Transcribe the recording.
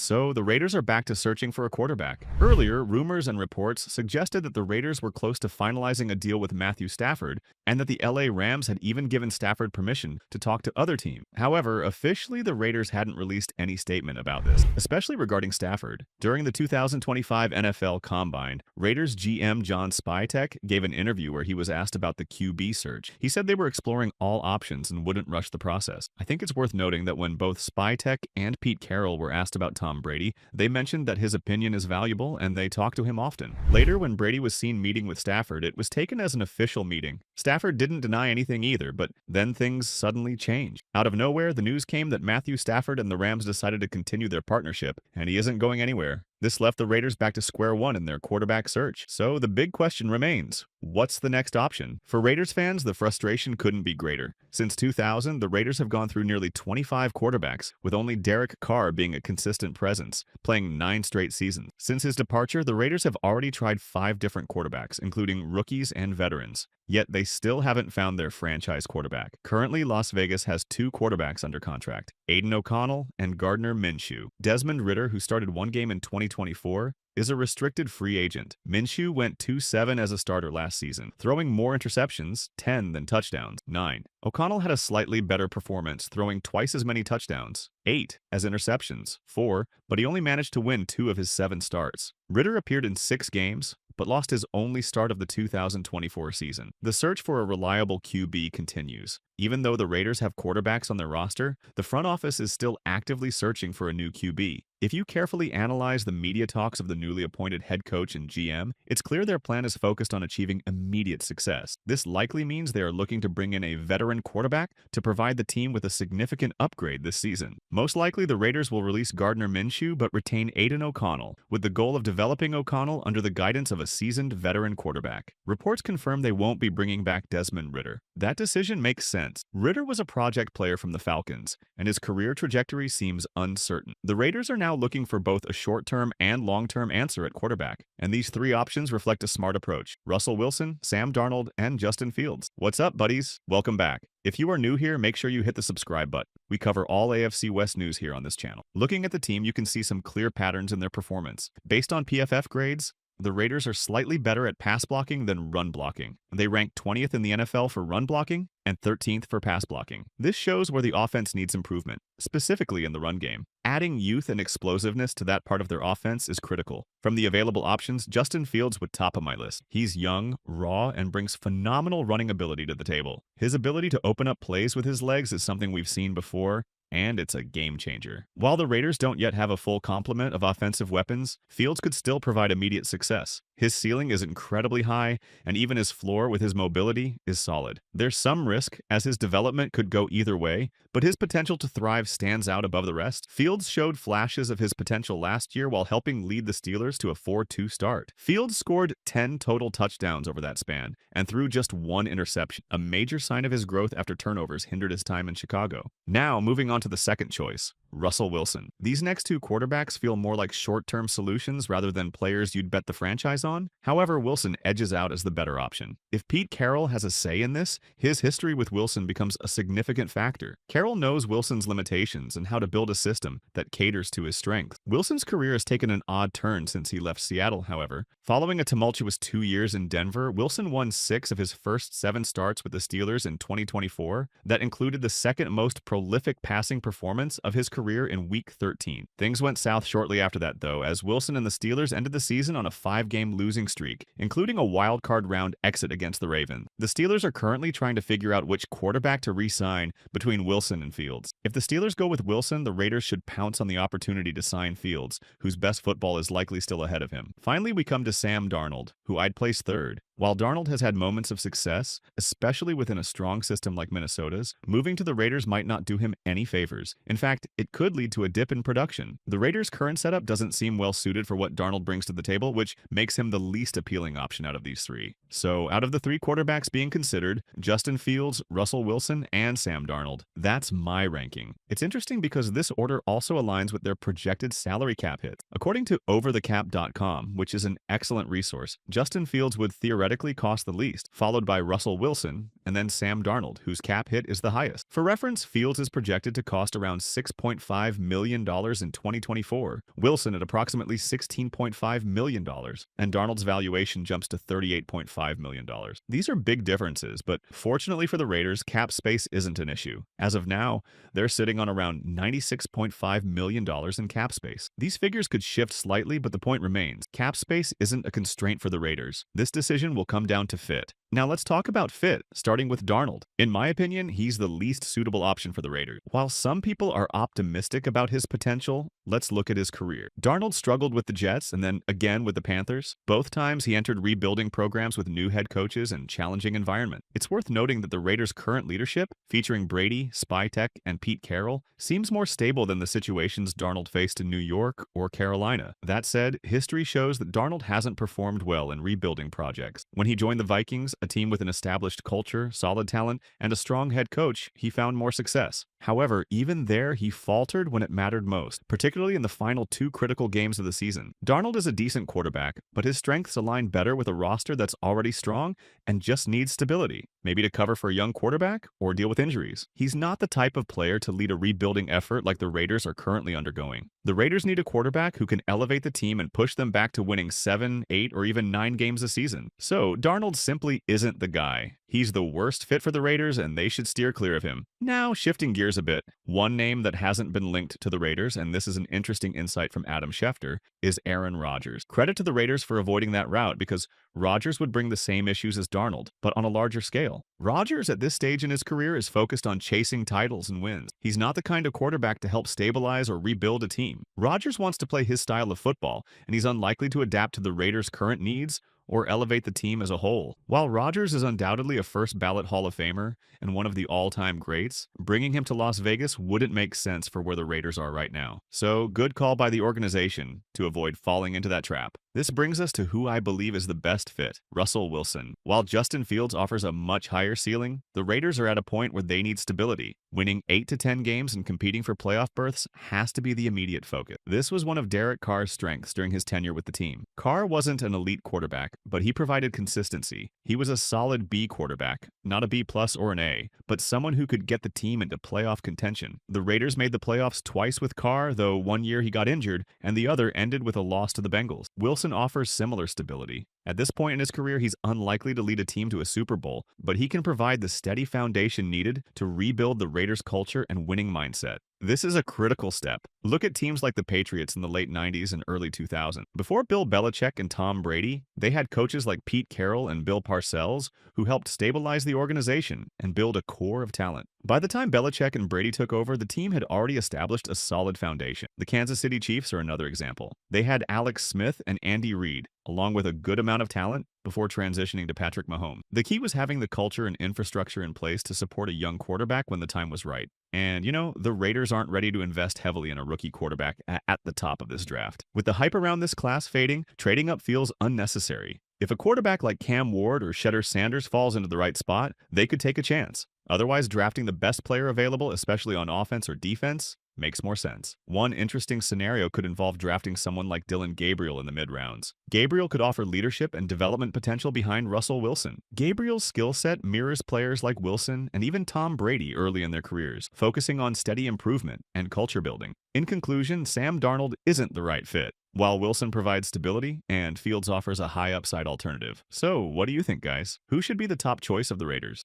So the Raiders are back to searching for a quarterback. Earlier, rumors and reports suggested that the Raiders were close to finalizing a deal with Matthew Stafford, and that the LA Rams had even given Stafford permission to talk to other teams. However, officially the Raiders hadn't released any statement about this, especially regarding Stafford. During the 2025 NFL Combine, Raiders GM John Spytek gave an interview where he was asked about the QB search. He said they were exploring all options and wouldn't rush the process. I think it's worth noting that when both Spytek and Pete Carroll were asked about Tom Brady, they mentioned that his opinion is valuable and they talk to him often. Later, when Brady was seen meeting with Stafford, it was taken as an official meeting. Stafford didn't deny anything either, but then things suddenly changed. Out of nowhere, the news came that Matthew Stafford and the Rams decided to continue their partnership, and he isn't going anywhere. This left the Raiders back to square one in their quarterback search. So the big question remains, what's the next option? For Raiders fans, the frustration couldn't be greater. Since 2000, the Raiders have gone through nearly 25 quarterbacks, with only Derek Carr being a consistent presence, playing 9 straight seasons. Since his departure, the Raiders have already tried 5 different quarterbacks, including rookies and veterans. Yet they still haven't found their franchise quarterback. Currently, Las Vegas has 2 quarterbacks under contract, Aiden O'Connell and Gardner Minshew. Desmond Ridder, who started 1 game in 2024, is a restricted free agent. Minshew went 2-7 as a starter last season, throwing more interceptions, 10 than touchdowns, 9. O'Connell had a slightly better performance, throwing twice as many touchdowns, 8 as interceptions, 4, but he only managed to win 2 of his 7 starts. Ridder appeared in 6 games, but lost his only start of the 2024 season. The search for a reliable QB continues. Even though the Raiders have quarterbacks on their roster, the front office is still actively searching for a new QB. If you carefully analyze the media talks of the newly appointed head coach and GM, it's clear their plan is focused on achieving immediate success. This likely means they are looking to bring in a veteran quarterback to provide the team with a significant upgrade this season. Most likely, the Raiders will release Gardner Minshew but retain Aiden O'Connell, with the goal of developing O'Connell under the guidance of a seasoned veteran quarterback. Reports confirm they won't be bringing back Desmond Ridder. That decision makes sense. Ridder was a project player from the Falcons, and his career trajectory seems uncertain. The Raiders are now looking for both a short-term and long-term answer at quarterback, and these 3 options reflect a smart approach: Russell Wilson, Sam Darnold, and Justin Fields. What's up, buddies? Welcome back. If you are new here, make sure you hit the subscribe button. We cover all AFC West news here on this channel. Looking at the team, you can see some clear patterns in their performance. Based on PFF grades, the Raiders are slightly better at pass blocking than run blocking. They rank 20th in the NFL for run blocking and 13th for pass blocking. This shows where the offense needs improvement, specifically in the run game. Adding youth and explosiveness to that part of their offense is critical. From the available options, Justin Fields would top of my list. He's young, raw, and brings phenomenal running ability to the table. His ability to open up plays with his legs is something we've seen before, and it's a game changer. While the Raiders don't yet have a full complement of offensive weapons, Fields could still provide immediate success. His ceiling is incredibly high, and even his floor with his mobility is solid. There's some risk, as his development could go either way, but his potential to thrive stands out above the rest. Fields showed flashes of his potential last year while helping lead the Steelers to a 4-2 start. Fields scored 10 total touchdowns over that span, and threw just 1 interception, a major sign of his growth after turnovers hindered his time in Chicago. Now, moving on to the second choice, Russell Wilson. These next 2 quarterbacks feel more like short-term solutions rather than players you'd bet the franchise on. However, Wilson edges out as the better option. If Pete Carroll has a say in this, his history with Wilson becomes a significant factor. Carroll knows Wilson's limitations and how to build a system that caters to his strengths. Wilson's career has taken an odd turn since he left Seattle, however. Following a tumultuous 2 years in Denver, Wilson won 6 of his first 7 starts with the Steelers in 2024. That included the second most prolific passing performance of his career in Week 13. Things went south shortly after that, though, as Wilson and the Steelers ended the season on a 5-game losing streak, including a wildcard round exit against the Ravens. The Steelers are currently trying to figure out which quarterback to re-sign between Wilson and Fields. If the Steelers go with Wilson, the Raiders should pounce on the opportunity to sign Fields, whose best football is likely still ahead of him. Finally, we come to Sam Darnold, who I'd place 3rd. While Darnold has had moments of success, especially within a strong system like Minnesota's, moving to the Raiders might not do him any favors. In fact, it could lead to a dip in production. The Raiders' current setup doesn't seem well suited for what Darnold brings to the table, which makes him the least appealing option out of these 3. So, out of the 3 quarterbacks being considered, Justin Fields, Russell Wilson, and Sam Darnold. That's my ranking. It's interesting because this order also aligns with their projected salary cap hits. According to overthecap.com, which is an excellent resource, Justin Fields would theoretically theoretically cost the least, followed by Russell Wilson, and then Sam Darnold, whose cap hit is the highest. For reference, Fields is projected to cost around $6.5 million in 2024, Wilson at approximately $16.5 million, and Darnold's valuation jumps to $38.5 million. These are big differences, but fortunately for the Raiders, cap space isn't an issue. As of now, they're sitting on around $96.5 million in cap space. These figures could shift slightly, but the point remains. Cap space isn't a constraint for the Raiders. This decision will come down to fit. Now let's talk about fit, starting with Darnold. In my opinion, he's the least suitable option for the Raiders. While some people are optimistic about his potential, let's look at his career. Darnold struggled with the Jets and then again with the Panthers. Both times he entered rebuilding programs with new head coaches and challenging environment. It's worth noting that the Raiders' current leadership, featuring Brady, Spytek, and Pete Carroll, seems more stable than the situations Darnold faced in New York or Carolina. That said, history shows that Darnold hasn't performed well in rebuilding projects. When he joined the Vikings, a team with an established culture, solid talent, and a strong head coach, he found more success. However, even there, he faltered when it mattered most, particularly in the final two critical games of the season. Darnold is a decent quarterback, but his strengths align better with a roster that's already strong and just needs stability, maybe to cover for a young quarterback or deal with injuries. He's not the type of player to lead a rebuilding effort like the Raiders are currently undergoing. The Raiders need a quarterback who can elevate the team and push them back to winning 7, 8, or even 9 games a season. So, Darnold simply isn't the guy. He's the worst fit for the Raiders, and they should steer clear of him. Now, shifting gears a bit, one name that hasn't been linked to the Raiders, and this is an interesting insight from Adam Schefter, is Aaron Rodgers. Credit to the Raiders for avoiding that route because Rodgers would bring the same issues as Darnold, but on a larger scale. Rodgers, at this stage in his career, is focused on chasing titles and wins. He's not the kind of quarterback to help stabilize or rebuild a team. Rodgers wants to play his style of football, and he's unlikely to adapt to the Raiders' current needs or elevate the team as a whole. While Rodgers is undoubtedly a first-ballot Hall of Famer and one of the all-time greats, bringing him to Las Vegas wouldn't make sense for where the Raiders are right now. So, good call by the organization to avoid falling into that trap. This brings us to who I believe is the best fit, Russell Wilson. While Justin Fields offers a much higher ceiling, the Raiders are at a point where they need stability. Winning 8 to 10 games and competing for playoff berths has to be the immediate focus. This was one of Derek Carr's strengths during his tenure with the team. Carr wasn't an elite quarterback, but he provided consistency. He was a solid B quarterback, not a B+ or an A, but someone who could get the team into playoff contention. The Raiders made the playoffs twice with Carr, though one year he got injured, and the other ended with a loss to the Bengals. Wilson offers similar stability. At this point in his career, he's unlikely to lead a team to a Super Bowl, but he can provide the steady foundation needed to rebuild the Raiders' culture and winning mindset. This is a critical step. Look at teams like the Patriots in the late 90s and early 2000s. Before Bill Belichick and Tom Brady, they had coaches like Pete Carroll and Bill Parcells who helped stabilize the organization and build a core of talent. By the time Belichick and Brady took over, the team had already established a solid foundation. The Kansas City Chiefs are another example. They had Alex Smith and Andy Reid, along with a good amount of talent, before transitioning to Patrick Mahomes. The key was having the culture and infrastructure in place to support a young quarterback when the time was right. And, the Raiders aren't ready to invest heavily in a rookie quarterback at the top of this draft. With the hype around this class fading, trading up feels unnecessary. If a quarterback like Cam Ward or Shedeur Sanders falls into the right spot, they could take a chance. Otherwise, drafting the best player available, especially on offense or defense, makes more sense. One interesting scenario could involve drafting someone like Dylan Gabriel in the mid-rounds. Gabriel could offer leadership and development potential behind Russell Wilson. Gabriel's skill set mirrors players like Wilson and even Tom Brady early in their careers, focusing on steady improvement and culture building. In conclusion, Sam Darnold isn't the right fit, while Wilson provides stability and Fields offers a high upside alternative. So, what do you think, guys? Who should be the top choice of the Raiders?